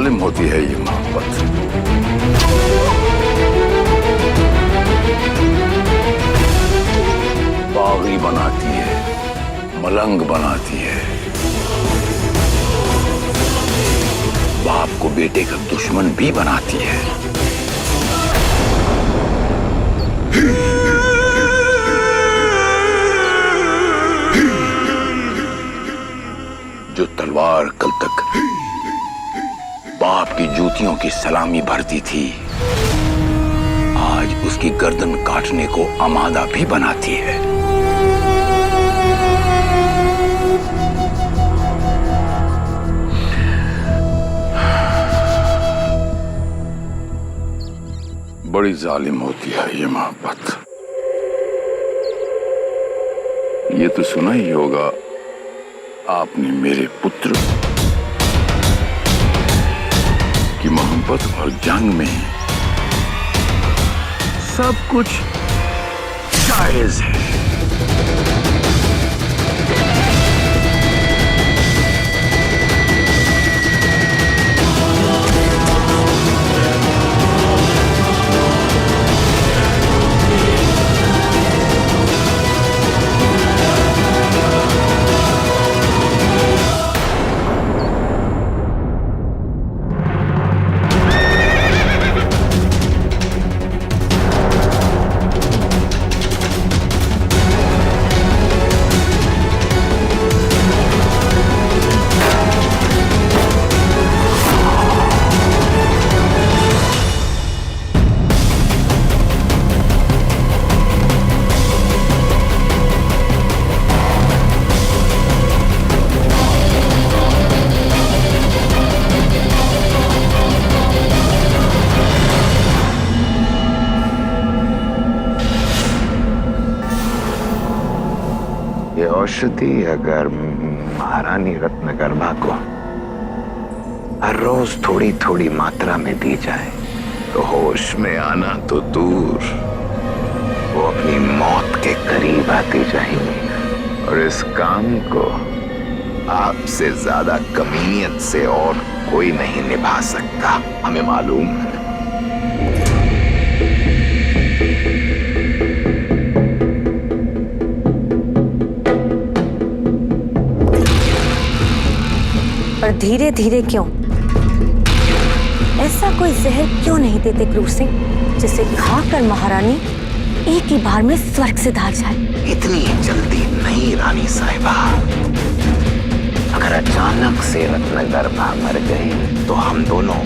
जालिम होती है ये मोहब्बत। बागी बनाती है, मलंग बनाती है, बाप को बेटे का दुश्मन भी बनाती है। जो तलवार कल तक बाप की जूतियों की सलामी भरती थी, आज उसकी गर्दन काटने को आमादा भी बनाती है। बड़ी जालिम होती है ये मोहब्बत। ये तो सुना ही होगा आपने मेरे पुत्र की मोहब्बत और जंग में सब कुछ जायज है। औषधि अगर महारानी रत्नगर्भा को हर रोज थोड़ी थोड़ी मात्रा में दी जाए तो होश में आना तो दूर, वो अपनी मौत के करीब आती जाएंगी। और इस काम को आपसे ज्यादा कमीनियत से और कोई नहीं निभा सकता, हमें मालूम है। पर धीरे धीरे क्यों? ऐसा कोई जहर क्यों नहीं देते क्रूर सिंह जिसे खाकर महारानी एक ही बार में स्वर्ग से धार जाए? इतनी जल्दी नहीं रानी साहिबा। अगर अचानक से रत्नगर्भा मर गई तो हम दोनों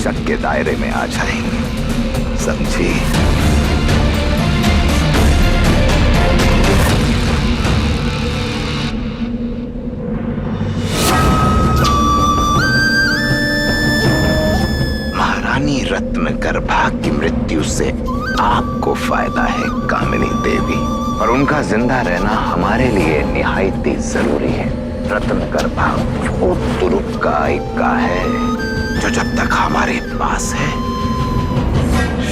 शक के दायरे में आ जाएंगे, समझी? रानी रत्नगर्भा की मृत्यु से आपको फायदा है कामिनी देवी, और उनका जिंदा रहना हमारे लिए निहायत जरूरी है। रत्नगर्भा वो तुरुपका है जो जब तक हमारे पास है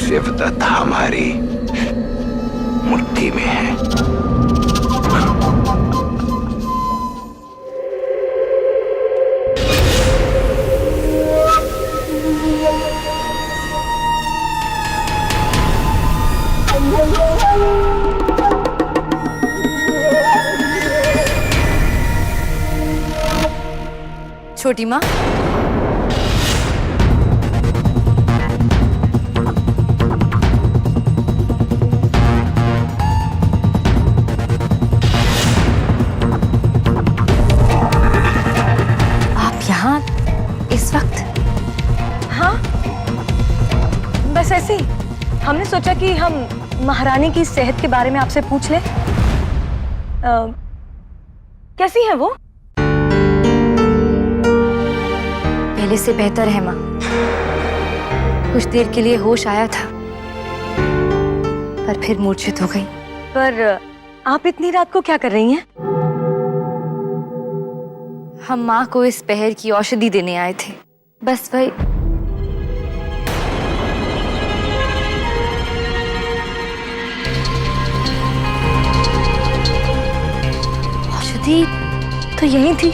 शिवदत्त हमारी मुट्ठी में है। छोटी माँ, आप यहाँ इस वक्त? हाँ, बस ऐसे ही। हमने सोचा कि हम महारानी की सेहत के बारे में आपसे पूछ लें। कैसी है वो? पहले से बेहतर है माँ। कुछ देर के लिए होश आया था पर फिर मूर्छित हो गई। पर आप इतनी रात को क्या कर रही हैं? हम माँ को इस पहर की औषधि देने आए थे, बस वही। औषधि तो यही थी।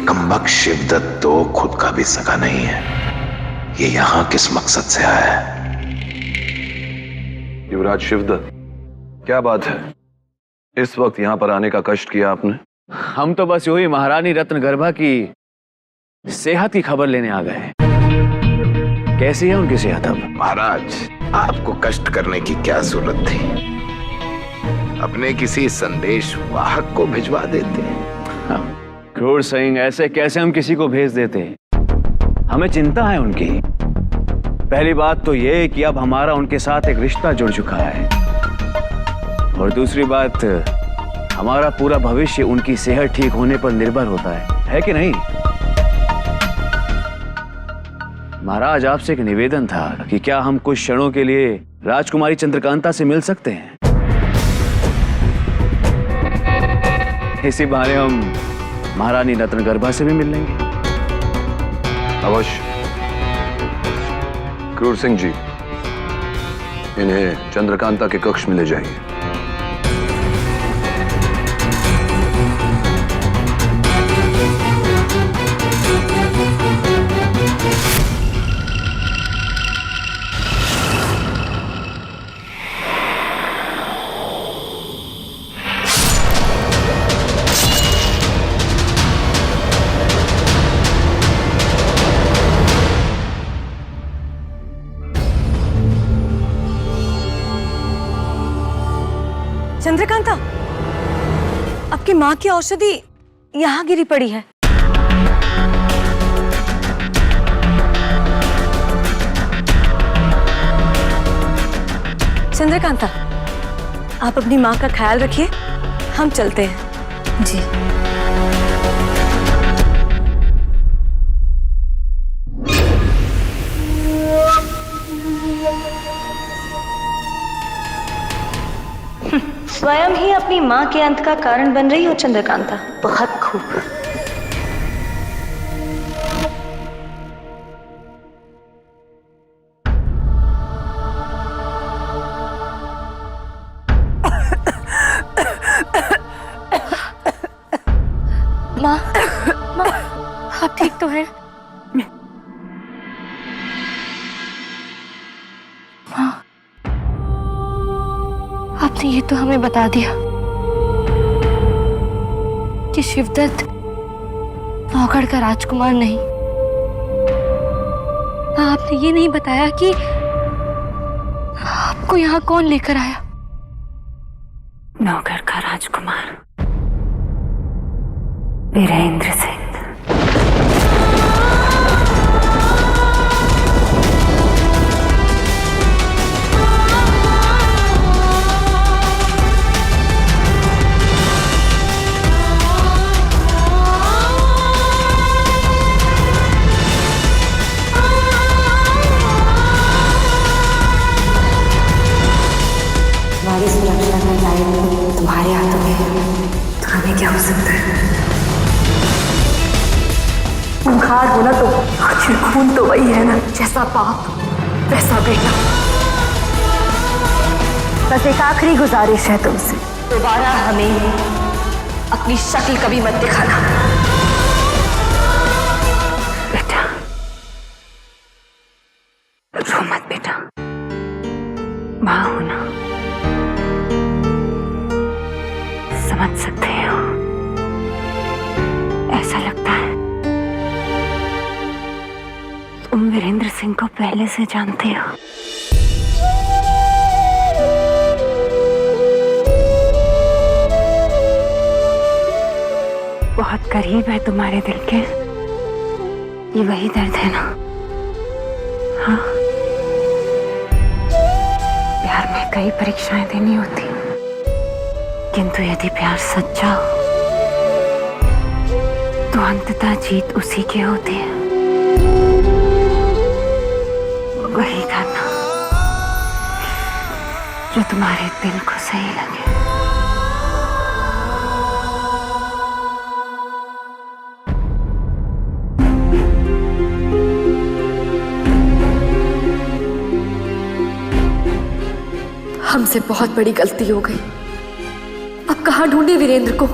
कमबख्त शिवदत्त तो खुद का भी सगा नहीं है। ये यहां किस मकसद से आया है? युवराज शिवदत्त, क्या बात है? इस वक्त यहां पर आने का कष्ट किया आपने? हम तो बस यूं ही महारानी रत्नगर्भा की सेहत की खबर लेने आ गए। कैसी है उनकी सेहत अब? महाराज, आपको कष्ट करने की क्या जरूरत थी? अपने किसी संदेश वाहक को भिजवा देते। क्रूर सिंह, ऐसे कैसे हम किसी को भेज देते? हमें चिंता है उनकी। पहली बात तो ये कि अब हमारा उनके साथ एक रिश्ता जुड़ चुका है, और दूसरी बात, हमारा पूरा भविष्य उनकी सेहत ठीक होने पर निर्भर होता है कि नहीं? महाराज, आपसे एक निवेदन था कि क्या हम कुछ क्षणों के लिए राजकुमारी चंद्रकांता से मिल सकते हैं? इसी बहाने हम महारानी रत्नगर्भा से भी मिल लेंगे। अवश्य। क्रूर सिंह जी, इन्हें चंद्रकांता के कक्ष में ले जाइए। चंद्रकांता, आपकी माँ की औषधि यहाँ गिरी पड़ी है। चंद्रकांता, आप अपनी माँ का ख्याल रखिए, हम चलते हैं। जी। स्वयं ही अपनी माँ के अंत का कारण बन रही हो चंद्रकांता। बहुत खूब। माँ, माँ, आप ठीक तो हैं? माँ, आपने ये तो हमें बता दिया कि शिवदत्त नौगढ़ का राजकुमार नहीं। आपने ये नहीं बताया कि आपको यहाँ कौन लेकर आया? नौगढ़ का राजकुमार वीरेंद्र सिंह। हमारी सुरक्षा का दायित्व तुम्हारे हाथों में है, तो हमें क्या हो सकता है? खूंखार होना तो आखिर खून तो वही है ना, जैसा बाप वैसा बेटा। बस एक आखिरी गुजारिश है तुमसे, दोबारा हमें अपनी शक्ल कभी मत दिखाना। बेटा, रो मत बेटा, माँ हो ना, समझ सकते हो। ऐसा लगता है तुम वीरेंद्र सिंह को पहले से जानते हो। बहुत करीब है तुम्हारे दिल के। ये वही दर्द है ना? हाँ, प्यार में कई परीक्षाएं देनी होती, किंतु यदि प्यार सच्चा हो तो अंततः जीत उसी की होती है। वही करना जो तुम्हारे दिल को सही लगे। हमसे बहुत बड़ी गलती हो गई। अब कहाँ ढूंढे वीरेंद्र को?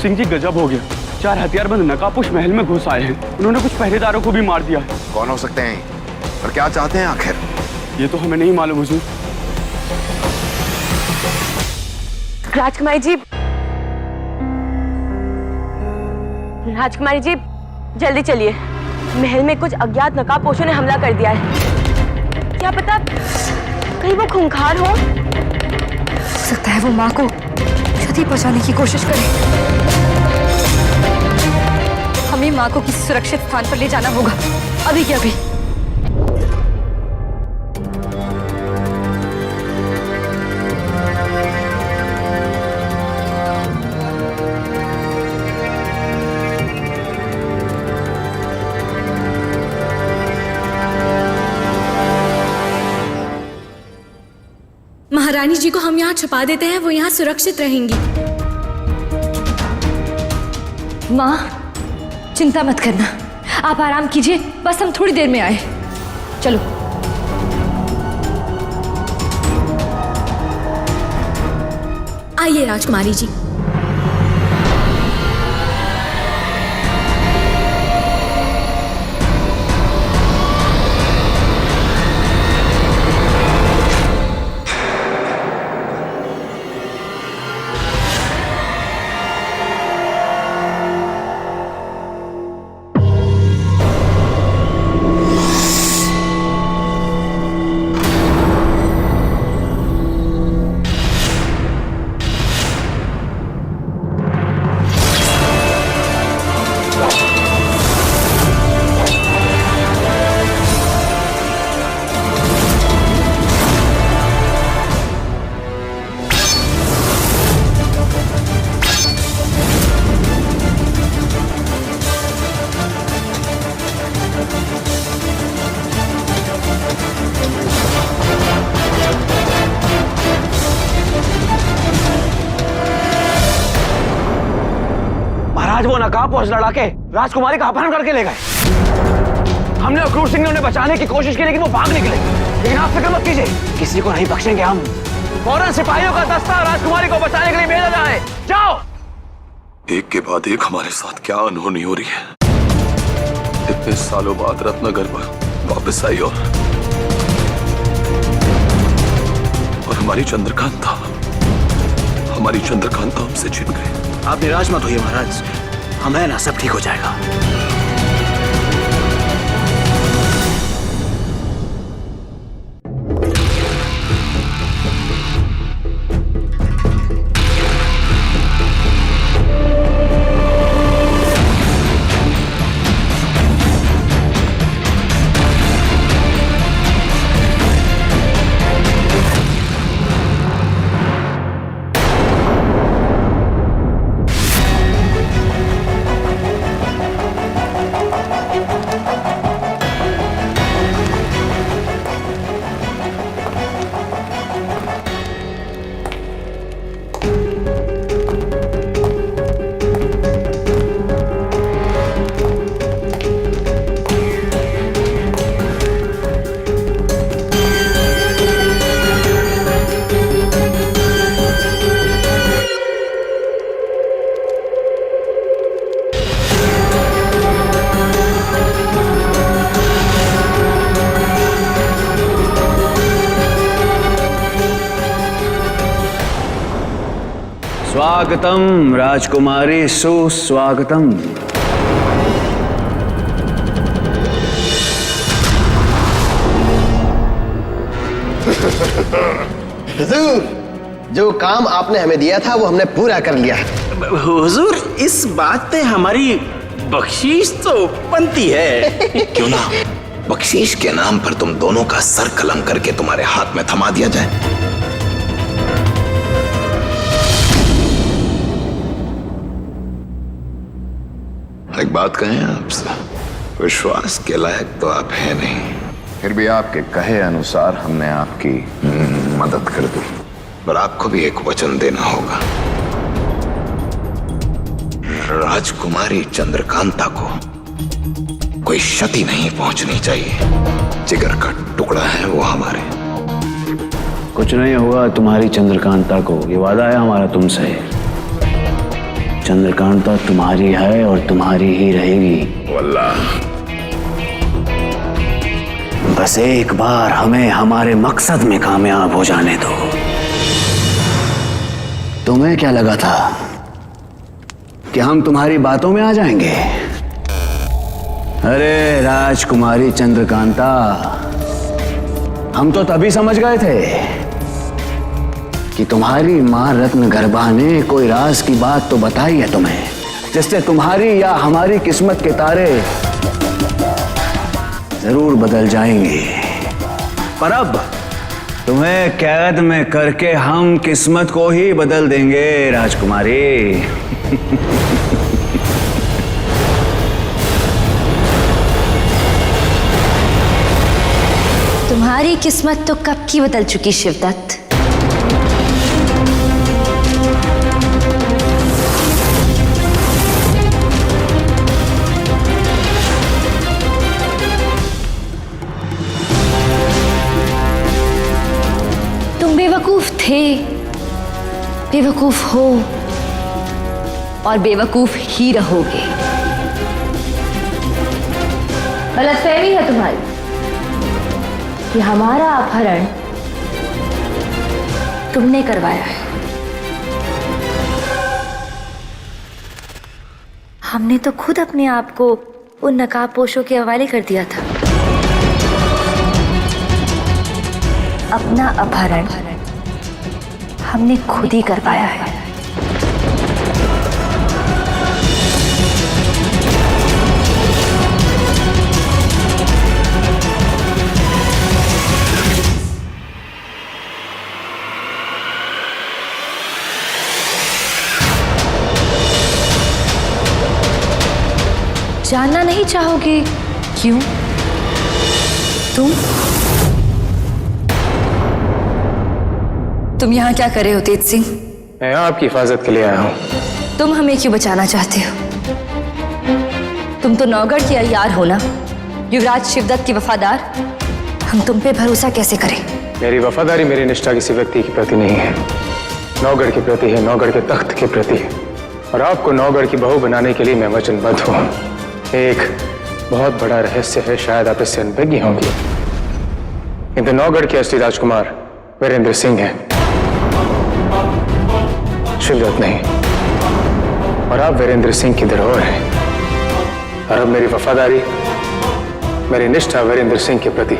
सिंह जी गजब हो गया। 4 हथियारबंद नकाबपोश महल में घुस आए हैं। उन्होंने कुछ पहरेदारों को भी मार दिया है। कौन हो सकते हैं और क्या चाहते हैं आखिर? ये तो हमें नहीं मालूम हुजूर। राजकुमारी जी, राजकुमारी जी जल्दी चलिए। महल में कुछ अज्ञात नकाबपोशों ने हमला कर दिया है। क्या पता कहीं वो खूंखार हो सकता है वो माँ को क्षति पहुंचाने की कोशिश करे। हमें माँ को किसी सुरक्षित स्थान पर ले जाना होगा, अभी के अभी। महारानी जी को हम यहाँ छुपा देते हैं, वो यहाँ सुरक्षित रहेंगी। माँ चिंता मत करना, आप आराम कीजिए, बस हम थोड़ी देर में आए। चलो। आइए राजकुमारी जी। महाराज वो नकाबपोश लड़ाके राजकुमारी का अपहरण करके ले गए। हमने और क्रूर सिंह ने उन्हें बचाने की कोशिश की, लेकिन वो भाग निकले। लेकिन आप फिक्र मत कीजिए, किसी को नहीं बख्शेंगे हम। फौरन सिपाहियों का दस्ता राजकुमारी को बचाने के लिए भेजा जाए। जाओ। एक के बाद एक हमारे साथ क्या अनहोनी हो रही है। इतने सालों बाद रत्नगर वापस आई और हमारी चंद्रकांता हमसे छिन गए। आप निराश मत होइए महाराज, हम है ना, सब ठीक हो जाएगा। स्वागतम राजकुमारी, सुस्वागतम। हुजूर, जो काम आपने हमें दिया था वो हमने पूरा कर लिया। हुजूर, इस बात पे हमारी बख्शीश तो बनती है। क्यों ना बख्शीश के नाम पर तुम दोनों का सर कलम करके तुम्हारे हाथ में थमा दिया जाए। एक बात कहें आपसे, विश्वास के लायक तो आप है नहीं, फिर भी आपके कहे अनुसार हमने आपकी मदद कर दी। पर आपको भी एक वचन देना होगा। राजकुमारी चंद्रकांता को कोई क्षति नहीं पहुंचनी चाहिए। जिगर का टुकड़ा है वो हमारे। कुछ नहीं होगा तुम्हारी चंद्रकांता को, ये वादा है हमारा तुमसे। चंद्रकांता तुम्हारी है और तुम्हारी ही रहेगी। वल्लाह। बस एक बार हमें हमारे मकसद में कामयाब हो जाने दो। तुम्हें क्या लगा था कि हम तुम्हारी बातों में आ जाएंगे? अरे राजकुमारी चंद्रकांता, हम तो तभी समझ गए थे कि तुम्हारी मां रत्नगर्भा ने कोई राज की बात तो बताई है तुम्हें, जिससे तुम्हारी या हमारी किस्मत के तारे जरूर बदल जाएंगे। पर अब तुम्हें कैद में करके हम किस्मत को ही बदल देंगे राजकुमारी। तुम्हारी किस्मत तो कब की बदल चुकी शिवदत्त। तुम बेवकूफ थे, बेवकूफ हो और बेवकूफ ही रहोगे। गलतफहमी है तुम्हारी कि हमारा अपहरण तुमने करवाया है। हमने तो खुद अपने आप को उन नकाबपोशों के हवाले कर दिया था। अपना अपहरण हमने खुद ही करवाया है। जानना नहीं चाहोगे क्यों? तुम यहाँ क्या कर रहे हो तेज सिंह? मैं यहाँ आपकी हिफाजत के लिए आया हूँ। तुम हमें क्यों बचाना चाहते हो? तुम तो नौगढ़ के अय्यार हो ना, युवराज शिवदत्त के वफादार। हम तुम पे भरोसा कैसे करें? मेरी वफादारी मेरी निष्ठा किसी व्यक्ति के प्रति नहीं है, नौगढ़ के प्रति है, नौगढ़ के तख्त के प्रति है। और आपको नौगढ़ की बहू बनाने के लिए मैं वचनबद्ध हूँ। एक बहुत बड़ा रहस्य है, शायद आप इससे अनभिज्ञ होंगे, किंतु नौगढ़ के असली राजकुमार वीरेंद्र सिंह है, शिवदत्त नहीं। और आप वीरेंद्र सिंह की धरोहर हैं। और अब मेरी वफादारी, मेरी निष्ठा वीरेंद्र सिंह के प्रति,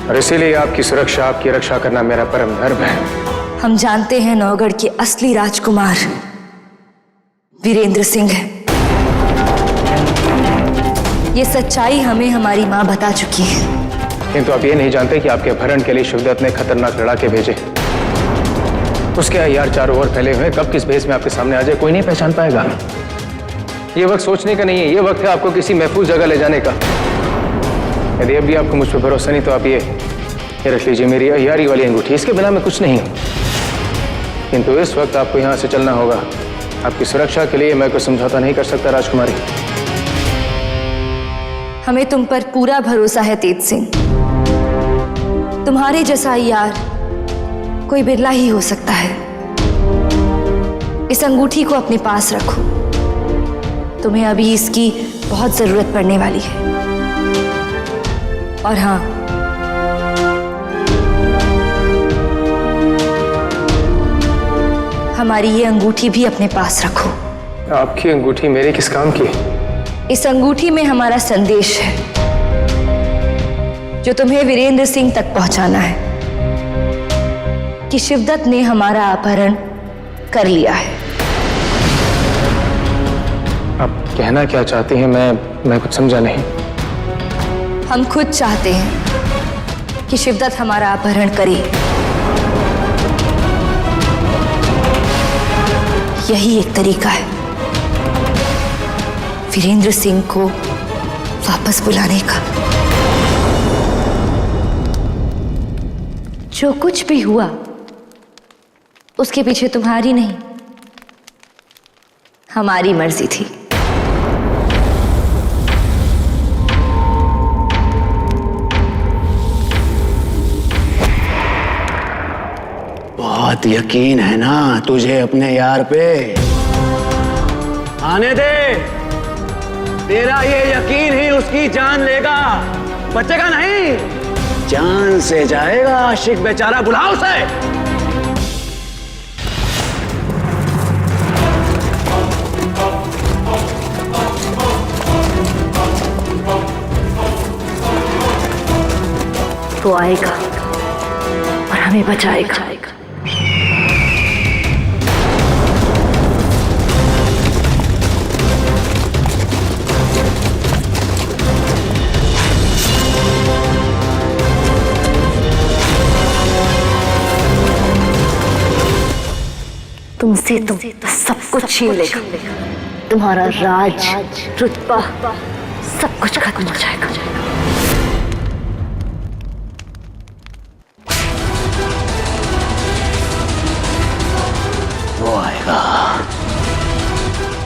और इसीलिए आपकी सुरक्षा, आपकी रक्षा करना मेरा परम धर्म है। हम जानते हैं नौगढ़ के असली राजकुमार वीरेंद्र सिंह है। ये सच्चाई हमें हमारी मां बता चुकी है। किंतु आप ये नहीं जानते कि आपके अपहरण के लिए शिवदत्त ने खतरनाक लड़ाके भेजे। उसके अय्यार चारों ओर फैले हुए, कब किस भेष में आपके सामने आ जाए कोई नहीं पहचान पाएगा। ये वक्त सोचने का नहीं है, ये वक्त है आपको किसी महफूज जगह ले जाने का। यदि अब भी आपको मुझ पर भरोसा नहीं तो आप ये रख लीजिए, मेरी अय्यारी वाली अंगूठी, इसके बिना मैं कुछ नहीं हूं। किंतु इस वक्त आपको यहां से चलना होगा। आपकी सुरक्षा के लिए मैं कोई समझौता नहीं कर सकता राजकुमारी। हमें तुम पर पूरा भरोसा है तेज सिंह। तुम्हारे जैसा यार कोई बिरला ही हो सकता है। इस अंगूठी को अपने पास रखो, तुम्हें अभी इसकी बहुत जरूरत पड़ने वाली है। और हाँ, हमारी ये अंगूठी भी अपने पास रखो। आपकी अंगूठी मेरे किस काम की? इस अंगूठी में हमारा संदेश है जो तुम्हें वीरेंद्र सिंह तक पहुंचाना है कि शिवदत्त ने हमारा अपहरण कर लिया है। आप कहना क्या चाहती हैं? मैं कुछ समझा नहीं। हम खुद चाहते हैं कि शिवदत्त हमारा अपहरण करे। यही एक तरीका है वीरेंद्र सिंह को वापस बुलाने का। जो कुछ भी हुआ उसके पीछे तुम्हारी नहीं, हमारी मर्जी थी। बहुत यकीन है ना तुझे अपने यार पे? आने दे, तेरा ये यकीन ही उसकी जान लेगा, बचेगा नहीं, जान से जाएगा। आशिक बेचारा, बुलाओ उसे। वो आएगा और हमें बचाएगा। तुमसे तो सब कुछ छीन लेगा, तुम्हारा राज, रुतबा, सब कुछ खत्म हो जाएगा। वो आएगा,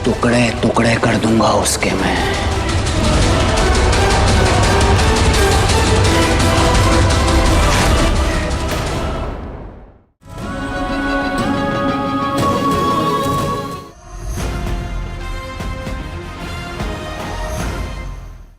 टुकड़े टुकड़े कर दूंगा उसके मैं।